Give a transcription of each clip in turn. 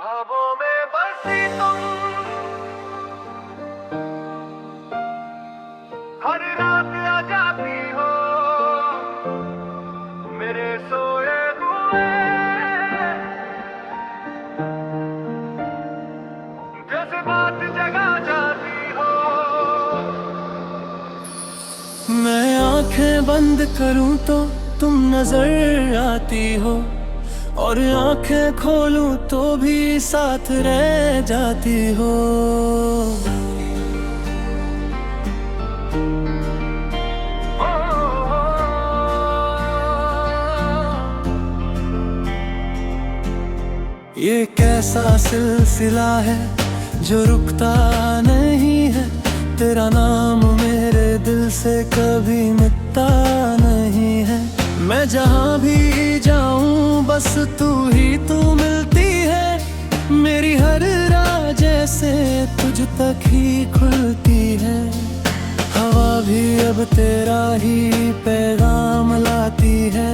ख्वाबों में बसी तुम हर रात आ जाती हो मेरे सोए हुए जज्बात जगा जाती हो। मैं आंखें बंद करूं तो तुम नजर आती हो, और आंखें खोलूं तो भी साथ रह जाती हो। ये कैसा सिलसिला है जो रुकता नहीं है, तेरा नाम मेरे दिल से कभी मिटता नहीं है। मैं जहाँ भी जाऊँ बस तू मिलती है, मेरी हर राह जैसे तुझ तक ही खुलती है। हवा भी अब तेरा ही पैगाम लाती है,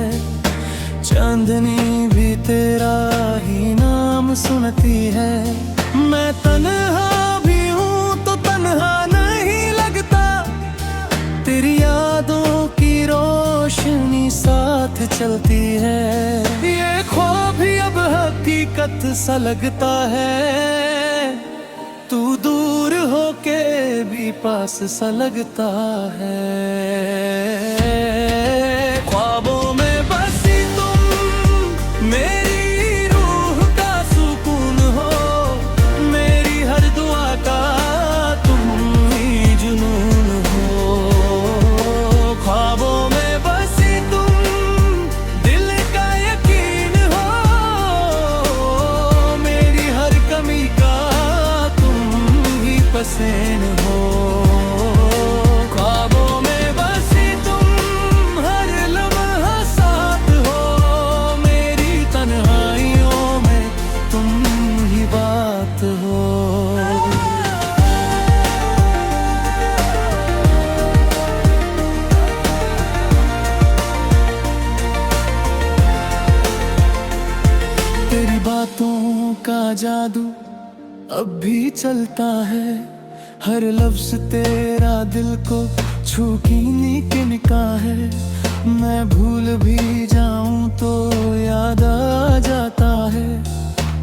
चांदनी भी तेरा ही नाम सुनती है। मैं तन्हा भी हूँ तो तन्हा नहीं लगता, तेरी यादों की रोशनी साथ चलती है। ये ख्वाब भी अब हकीकत सा लगता है, तू दूर होके भी पास सा लगता है। ख्वाबों में बसी तुम मेरी रूह का सुकून हो, मेरी हर दुआ का तुम ही जुनून हो। ख्वाबों में बसी तुम दिल का यकीन हो, मेरी हर कमी का तुम ही पसेन हो। ख्वाबों में बसी तुम हर लम्हा साथ हो, मेरी तन्हाइयों में तुम ही बात हो। तेरी बातों का जादू अब भी चलता है, हर लफ्ज तेरा दिल को छू की निकाह है। मैं भूल भी जाऊं तो याद आ जाता है,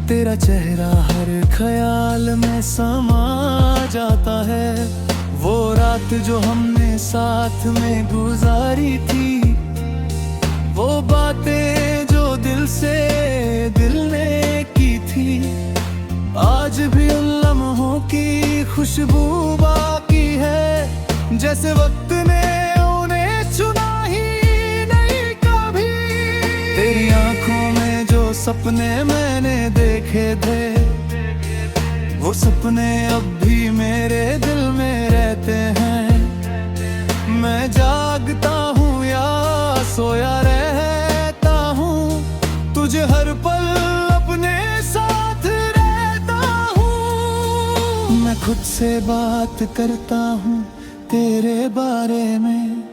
तेरा चेहरा हर ख्याल में समा जाता है। वो रात जो हमने साथ में गुजारी थी, वो बातें जो दिल से दिल ने की थी, आज भी उन लम्हों की खुशबू बाकी है, जैसे वक्त ने उन्हें चुना ही नहीं कभी। तेरी आंखों में जो सपने मैंने देखे थे, वो सपने अब भी मेरे दिल में रहते हैं। मैं जागता हूँ या सोया रहता हूँ, तुझे हर पल अपने साथ रहता हूँ। मैं खुद से बात करता हूँ तेरे बारे में,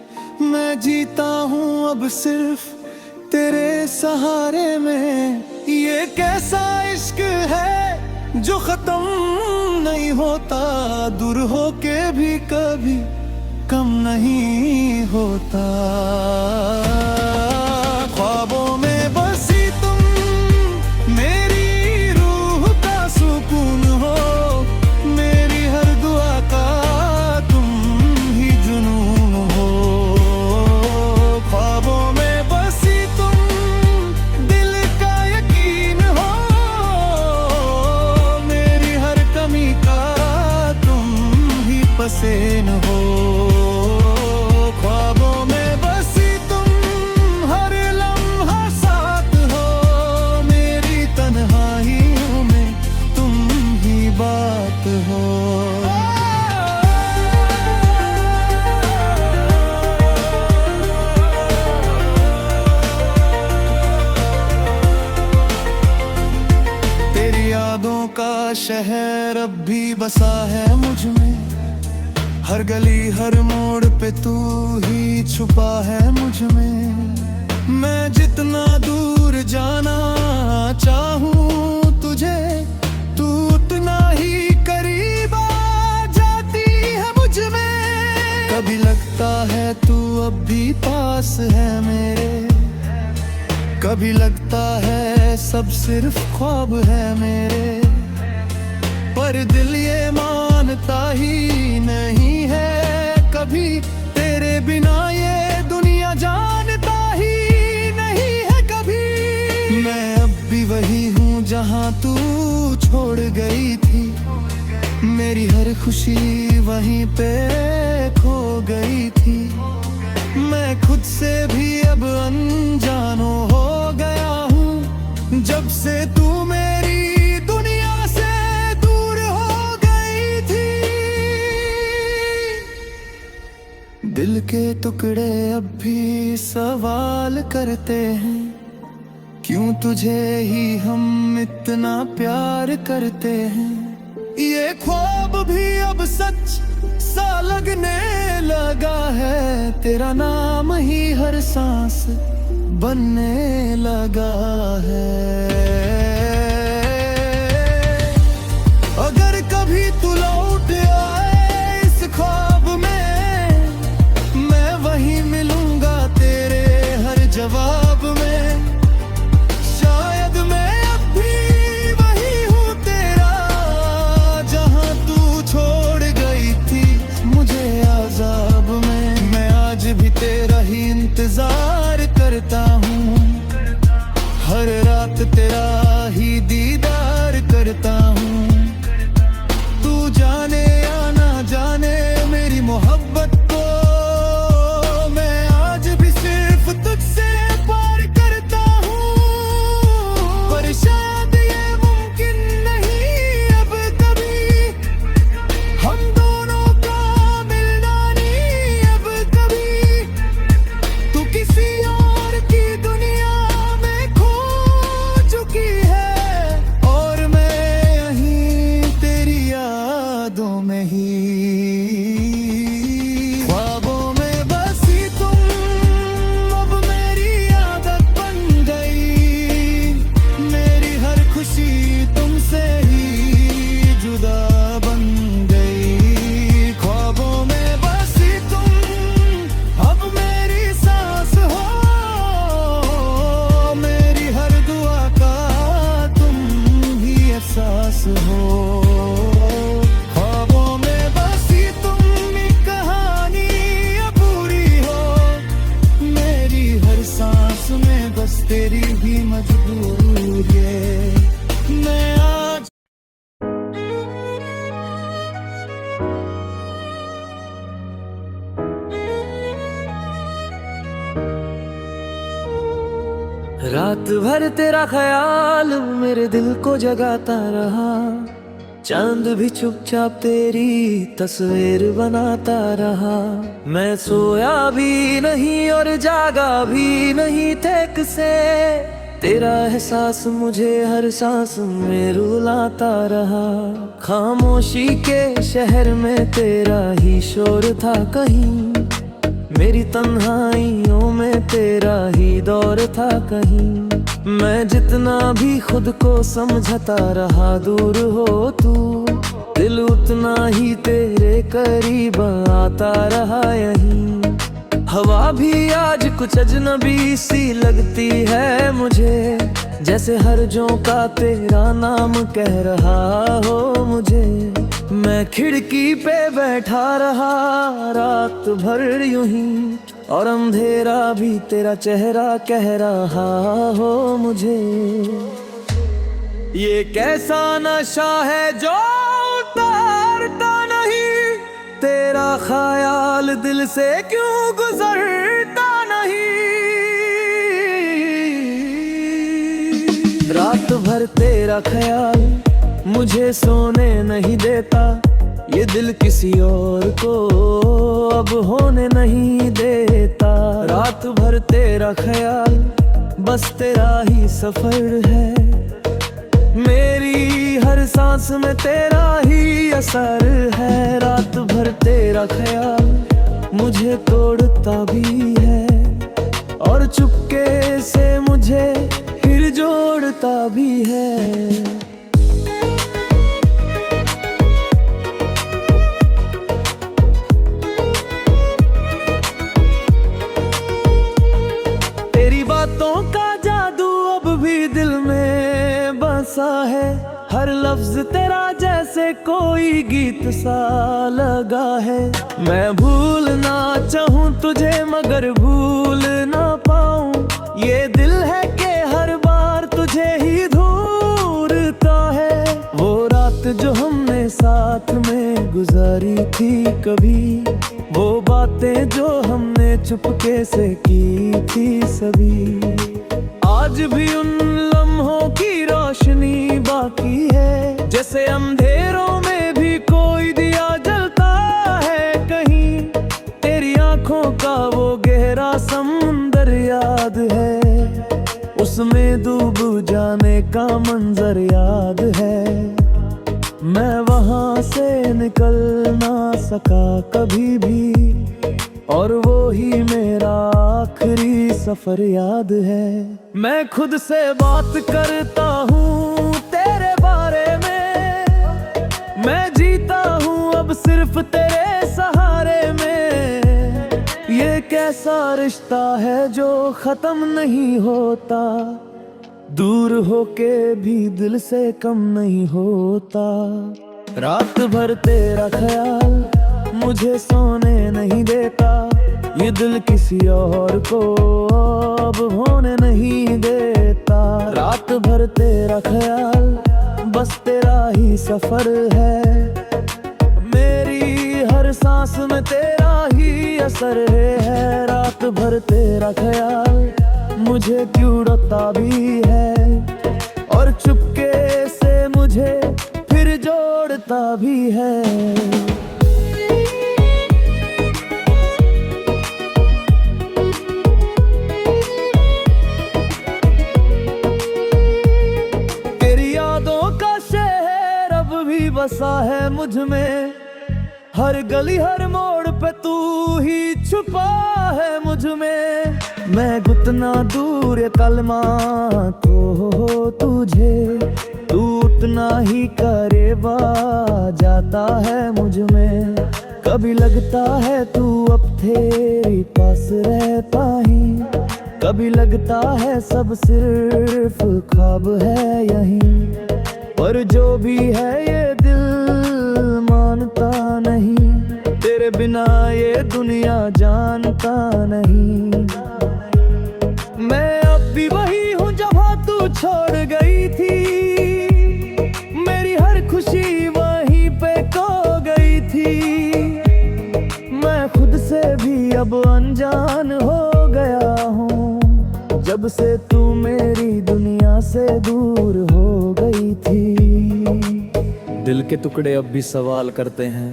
मैं जीता हूँ अब सिर्फ तेरे सहारे में। ये कैसा इश्क है जो खत्म नहीं होता, दूर होके भी कभी कम नहीं होता। ख्वाबों में बसी तुम मेरी रूह का सुकून हो, मेरी हर दुआ का तुम ही जुनून हो। ख्वाबों में बसी तुम दिल का यकीन हो, मेरी हर कमी का तुम ही पसेन हो। ख्वाबों में बसी तुम हर लम्हा साथ हो, मेरी तन्हाइयों में तुम ही बात हो। तेरी यादों का शहर अब भी बसा है मुझ में, हर गली हर मोड़ पे तू ही छुपा है मुझ में। मैं जितना दूर जाना चाहूँ तुझे, अब भी पास है मेरे। कभी लगता है सब सिर्फ ख्वाब है मेरे, पर दिल ये मानता ही नहीं है कभी, तेरे बिना ये दुनिया जानता ही नहीं है कभी। मैं अब भी वही हूँ जहाँ तू छोड़ गई थी, मेरी हर खुशी वहीं पे खो गई थी। मैं खुद से भी अब अनजानो हो गया हूँ, जब से तू मेरी दुनिया से दूर हो गई थी। दिल के टुकड़े अब भी सवाल करते हैं, क्यों तुझे ही हम इतना प्यार करते हैं। ये ख्वाब भी अब सच सा लगने लगा है, तेरा नाम ही हर सांस बनने लगा है। अगर कभी तू लौट आए इस ख्वाब में, मैं वहीं मिलूंगा तेरे हर जवाब में। शायद मैं अब भी वही हूँ तेरा, जहाँ तू छोड़ गई थी मुझे अज़ाब में। मैं आज भी तेरा ही इंतजार करता हूँ, हर रात तेरा ही दीदार करता हूँ। तू जाने या ना जाने मेरी मोहब्बत को, मैं आज भी सिर्फ तुझसे प्यार करता हूँ। पर शायद ये मुमकिन नहीं अब कभी, हम दोनों का मिलना नहीं अब कभी। तू किसी और की दुनिया में खो चुकी है, और मैं यहीं तेरी यादों में ही। ख्वाबों में बसी तुम अब मेरी आदत बन गई, मेरी हर खुशी तुमसे ही जुदा बन गई। ख्वाबों में बसी तुम अब मेरी सांस हो, मेरी हर दुआ का तुम ही एहसास हो। ख्वाबों में बसी तुम एक कहानी अपूरी हो, मेरी हर सांस में बस तेरी भी मजबूरी है। मैं आज रात भर तेरा ख्याल मेरे दिल को जगाता रहा, चांद भी चुपचाप तेरी तस्वीर बनाता रहा। मैं सोया भी नहीं और जागा भी नहीं थे से, तेरा एहसास मुझे हर सांस में रुलाता रहा। खामोशी के शहर में तेरा ही शोर था कहीं, मेरी तन्हाइयों में तेरा ही दौर था कहीं। मैं जितना भी खुद को समझता रहा दूर हो तू, दिल उतना ही तेरे करीब आता रहा यहीं। हवा भी आज कुछ अजनबी सी लगती है मुझे, जैसे हर झोंका तेरा नाम कह रहा हो मुझे। मैं खिड़की पे बैठा रहा रात भर यूं ही, और अंधेरा भी तेरा चेहरा कह रहा हो मुझे। ये कैसा नशा है जो उतारता नहीं, तेरा ख्याल दिल से क्यों गुजरता नहीं। रात भर तेरा ख्याल मुझे सोने नहीं देता, ये दिल किसी और को अब होने नहीं देता। रात भर तेरा ख्याल बस तेरा ही सफर है, मेरी हर सांस में तेरा ही असर है। रात भर तेरा ख्याल मुझे तोड़ता भी है, और चुपके से मुझे फिर जोड़ता भी है। हर लफ्ज तेरा जैसे कोई गीत सा लगा है। मैं भूलना चाहूँ तुझे मगर भूल ना पाऊँ, ये दिल है कि हर बार तुझे ही ढूंढता है। वो रात जो हमने साथ में गुजारी थी कभी, वो बातें जो हमने चुपके से की थी सभी, आज भी उन लम्हों की रोशनी बाकी है। जैसे अंधेरों में भी कोई दिया जलता है कहीं, तेरी आंखों का वो गहरा समुंदर याद है, उसमें डूब जाने का मंजर याद है। मैं वहां से निकल ना सका कभी भी, और वो ही मेरा आखिरी सफर याद है। मैं खुद से बात करता हूँ तेरे बारे में, मैं जीता हूँ अब सिर्फ तेरे सहारे में। ये कैसा रिश्ता है जो खत्म नहीं होता, दूर होके भी दिल से कम नहीं होता। रात भर तेरा ख्याल मुझे सोने नहीं देता, ये दिल किसी और को अब होने नहीं देता। रात भर तेरा ख्याल बस तेरा ही सफर है, मेरी हर सांस में तेरा ही असर है। रात भर तेरा ख्याल मुझे क्यों रोता भी है, और चुपके से मुझे फिर जोड़ता भी है। तेरी यादों का शहर अब भी बसा है मुझ में, हर गली हर मोड़ पे तू ही छुपा है मुझ में। मैं गुतना दूर ये कलमा तो हो तुझे, तू उतना ही करीबा जाता है मुझ में। कभी लगता है तू अब तेरे पास रहता ही, कभी लगता है सब सिर्फ ख्वाब है यहीं। पर जो भी है ये दिल मानता नहीं, तेरे बिना ये दुनिया जानता नहीं। मैं अब भी वही हूँ जहाँ तू छोड़ गई थी, मेरी हर खुशी वहीं पे खो गई थी। मैं खुद से भी अब अनजान हो गया हूँ, जब से तू मेरी दुनिया से दूर हो गई थी। दिल के टुकड़े अब भी सवाल करते हैं,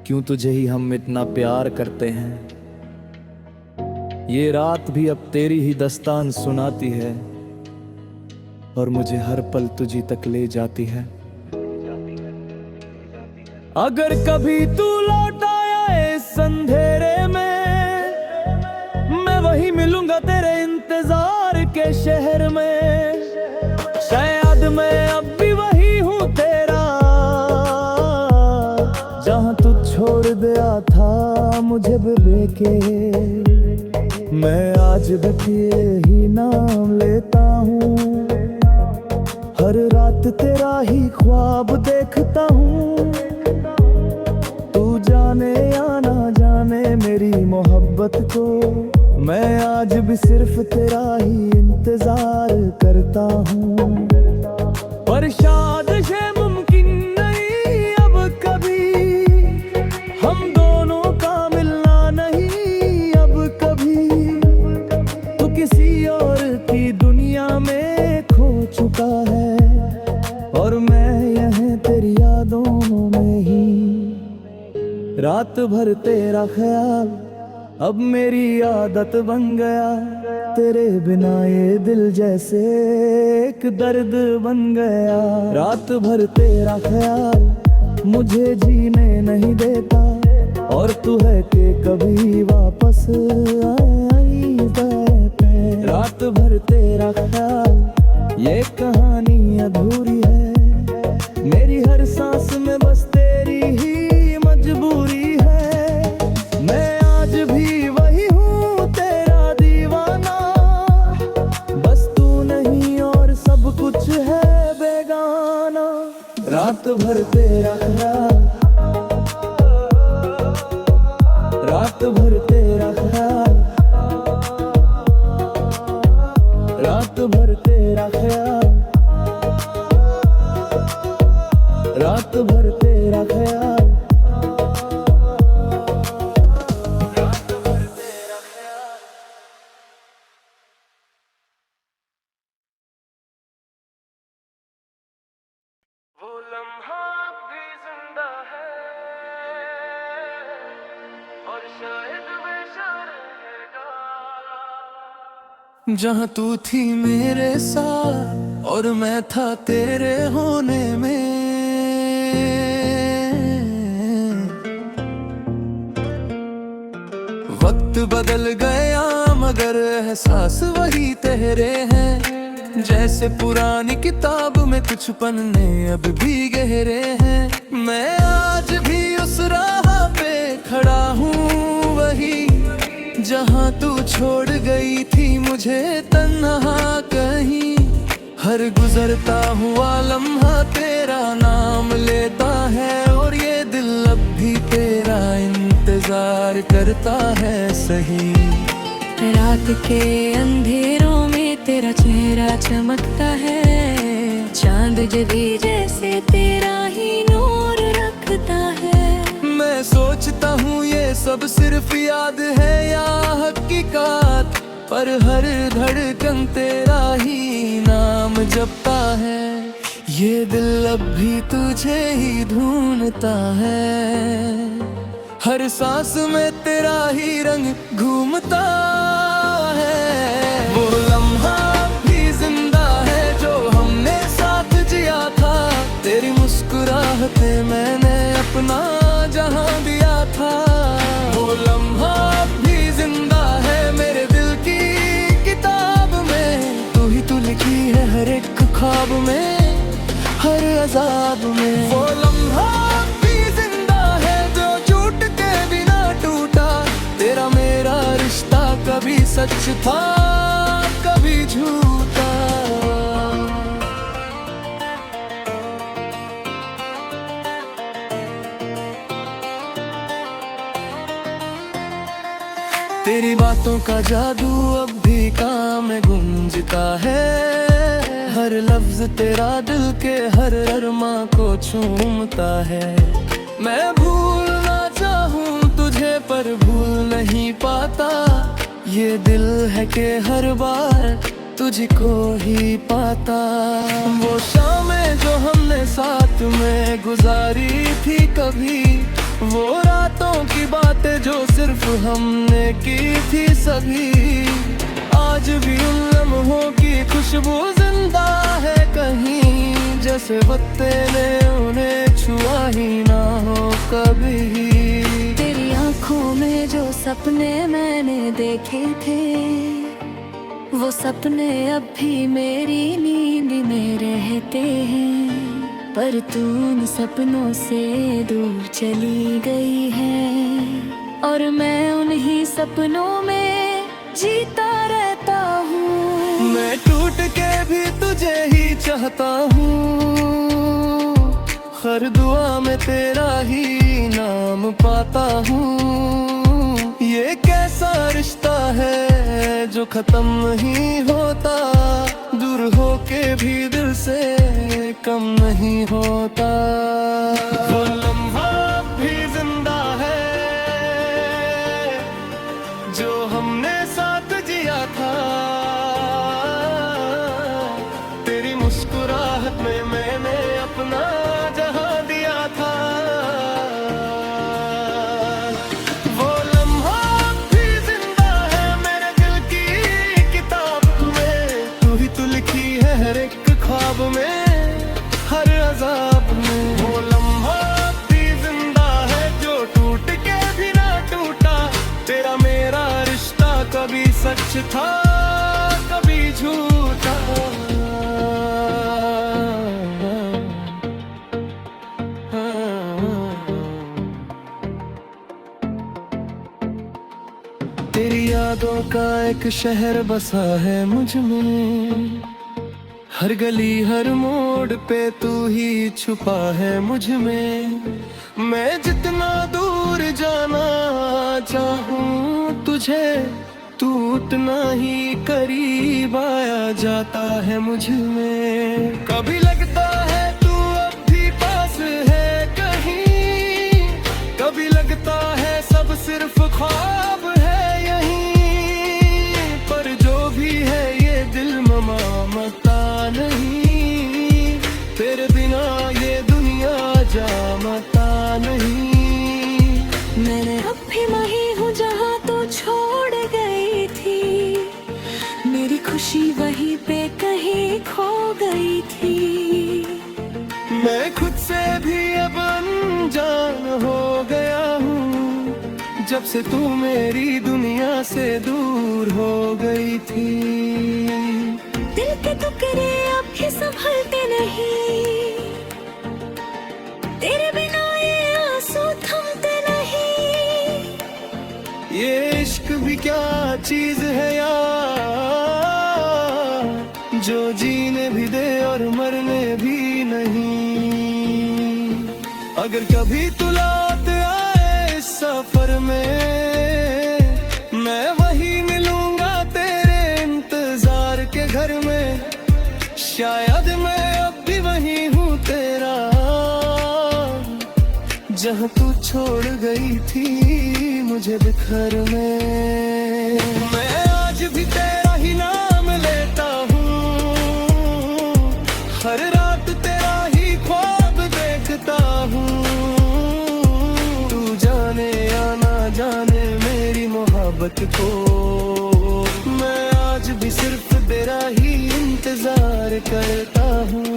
क्यों तुझे ही हम इतना प्यार करते हैं। ये रात भी अब तेरी ही दास्तान सुनाती है, और मुझे हर पल तुझी तक ले जाती है। अगर कभी तू लौट आया इस अंधेरे में, मैं वही मिलूंगा तेरे इंतजार के शहर में। शायद मैं अब भी वही हूँ तेरा, जहाँ तू छोड़ दिया था मुझे बेके। मैं आज भी ही नाम लेता हूँ, हर रात तेरा ही ख्वाब देखता हूँ। तू जाने या ना जाने मेरी मोहब्बत को, मैं आज भी सिर्फ तेरा ही इंतजार करता हूँ। पर शायद ये मुमकिन नहीं अब कभी, हम दोनों का मिलना नहीं अब कभी। तू किसी और की दुनिया में खो चुका है, और मैं यहाँ तेरी यादों में ही। रात भर तेरा ख्याल अब मेरी आदत बन गया, तेरे बिना ये दिल जैसे एक दर्द बन गया। रात भर तेरा ख्याल मुझे जीने नहीं देता, और तू है कि कभी वापस आई बैठे। रात भर तेरा ख्याल ये कहानी अधूरी है, मेरी हर सांस में बस तेरी ही मजबूरी है। मैं आज भी वही हूँ तेरा दीवाना, बस तू नहीं और सब कुछ है रात भर तेरा ख्याल, रात भर तेरा ख्याल, रात भर तेरा ख्याल, रात भर तेरा ख्याल। वो लम्हा भी जिंदा है और शायद हमेशा रहेगा। जहाँ तू थी मेरे साथ और मैं था तेरे होने में, वक्त बदल गया मगर एहसास वही तेरे हैं। जैसे पुरानी किताब में कुछ पन्ने अब भी गहरे हैं। मैं आज भी उस राह पे खड़ा हूँ वही, जहाँ तू छोड़ गई थी मुझे तन्हा कहीं। हर गुजरता हुआ लम्हा तेरा नाम लेता है और ये दिल अब भी तेरा इंतजार करता है सही। रात के अंधेरों में तेरा चेहरा चमकता है, चांद जभी जैसे तेरा ही नूर रखता है। मैं सोचता हूँ ये सब सिर्फ याद है या हकीकत, पर हर धड़कन तेरा ही नाम जपता है। ये दिल अब भी तुझे ही ढूंढता है, हर सांस में तेरा ही रंग घूमता है। वो लम्हा भी जिंदा है जो हमने साथ जिया था, तेरी मुस्कुराहटे मैंने अपना जहां दिया था। वो लम्हा भी जिंदा है मेरे दिल की किताब में, तू ही तू लिखी है हर एक ख्वाब में, हर अजाब में। वो लम्हा भी जिंदा है जो झूठ के बिना टूटा, तेरा मेरा रिश्ता कभी सच था कभी झूठा। तेरी बातों का जादू अब भी कान में गूंजता है, हर लफ्ज तेरा दिल के हर अरमा को चूमता है। मैं भूलना चाहूँ तुझे पर भूल नहीं पाता, ये दिल है कि हर बार तुझको ही पाता। वो शामें जो हमने साथ में गुजारी थी कभी, वो रातों की बातें जो सिर्फ हमने की थी सभी, आज भी उन लम्हों की खुशबू जिंदा है कहीं, जैसे वक्त ने उन्हें छुआ ही ना हो कभी। तेरी आंखों में जो सपने मैंने देखे थे, वो सपने अब भी मेरी नींद में रहते हैं, पर तू उन सपनों से दूर चली गई है और मैं उन्हीं सपनों में जीता रहता हूँ। मैं टूट के भी तुझे ही चाहता हूँ, हर दुआ में तेरा ही नाम पाता हूँ। ये कैसा रिश्ता है जो खत्म नहीं होता, दूर होके भी दिल से कम नहीं होता। वो लम्हा भी जिंदा है जो हमने साथ जिया था, तेरी मुस्कुराहट में मैंने अपना जहां दिया था। वो लम्हा भी जिंदा है मेरे दिल की किताब में, तू ही तू लिखी है हर एक ख्वाब में, हर अजाब में। वो लम्हा भी जिंदा है जो टूट के भी ना टूटा, तेरा मेरा रिश्ता कभी सच था कभी झूठा। तेरी यादों का एक शहर बसा है मुझ में, हर गली हर मोड़ पे तू ही छुपा है मुझ में। मैं जितना दूर जाना चाहूँ तुझे, तू उतना ही करीब आया जाता है मुझ में। कभी लगता है तू अब भी पास है कहीं, कभी लगता है सब सिर्फ ख्वाब है यहीं। पर जो भी है ये दिल ममामता नहीं, तेरे बिना ये दुनिया जामता नहीं। मैंने अब भी वही हूँ जहाँ तू छोड़ गई थी, मेरी खुशी वहीं पे कहीं खो गई थी। मैं खुद से भी अब अनजान हो गया हूँ, जब से तू मेरी दुनिया से दूर हो गई थी। दिल के टुकड़े अब भी संभलते नहीं, तेरे बिना ये आंसू थमते नहीं। ये इश्क भी क्या चीज है यार, जो जीने भी दे और मरने भी नहीं। अगर कभी तू लौट आए इस सफर में, मैं वही मिलूंगा तेरे इंतजार के घर में। शायद मैं अब भी वही हूँ तेरा, जहाँ तू छोड़ गई थी मुझे बिखर में। मैं आज भी तेरा ही नाम लेता हूँ, हर रात तेरा ही ख्वाब देखता हूँ। तू जाने या ना जाने मेरी मोहब्बत को, मैं आज भी सिर्फ तेरा ही इंतजार करता हूँ।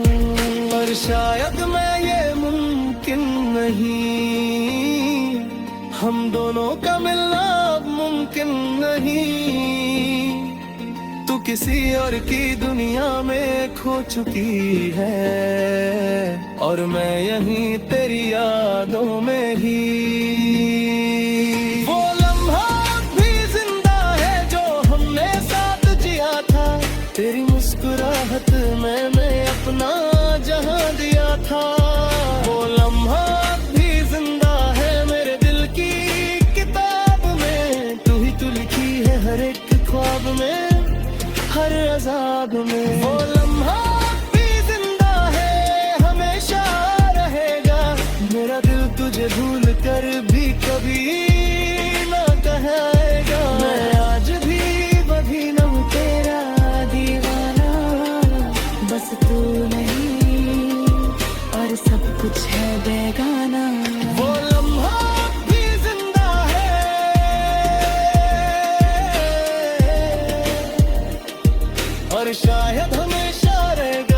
पर शायद मैं ये मुमकिन नहीं, हम दोनों का मिलना अब मुमकिन नहीं। तू किसी और की दुनिया में खो चुकी है, और मैं यहीं तेरी यादों में ही। वो लम्हा भी जिंदा है जो हमने साथ जिया था, तेरी मुस्कुराहट मैंने अपना जहां दिया था। वो लम्हा भी जिंदा है मेरे दिल की किताब में, तू ही तो लिखी है हर एक ख्वाब में, हर अजाब में। वो लम्हा भी जिंदा है हमेशा रहेगा, मेरा दिल तुझे भूल कर भी कभी ना कहेगा। मैं आज भी वही हूँ तेरा दीवाना, बस तू नहीं और सब कुछ है बेगाना। वो लम्हा भी जिंदा है और शायद हमेशा रहेगा।